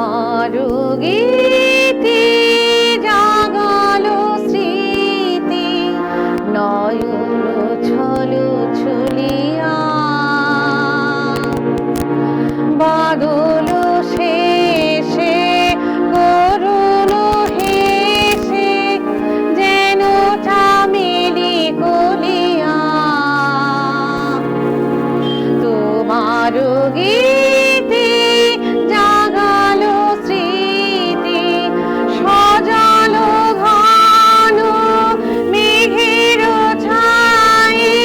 তোমার গীতি জাগালো স্মৃতি নয়ন ছলো ছুলিয়া বাদল শেষে করুণ হেসে যেন চামেলি কলিয়া তোমার গীতি জাগালো স্মৃতি সজালো ঘন মেঘের ছায়ে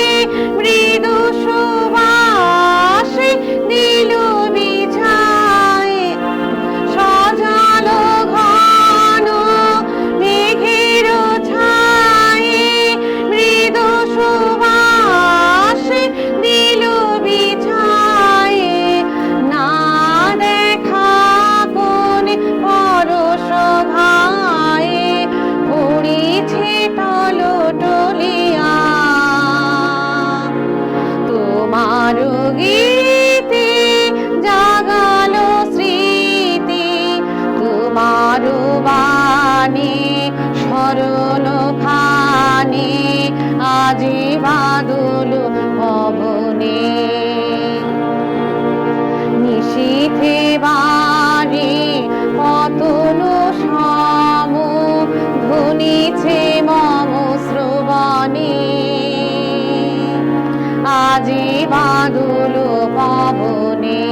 মৃদু সুবাস দিল বিছায়ে সজালো ঘন মেঘের ছায়ে মৃদু সুবাস দিল বিছায়ে না দেখা কোন পরশ ঘায়ে পড়েছে টলটলিয়া তোমার গীতি জাগালো স্মৃতি তোমার বাণী স্মরণ খানে আজি বাদল ভবনে নিশীথে বাণী পতন সম ধ্বনিছে মম শ্রবণে আজি বাদল পবনে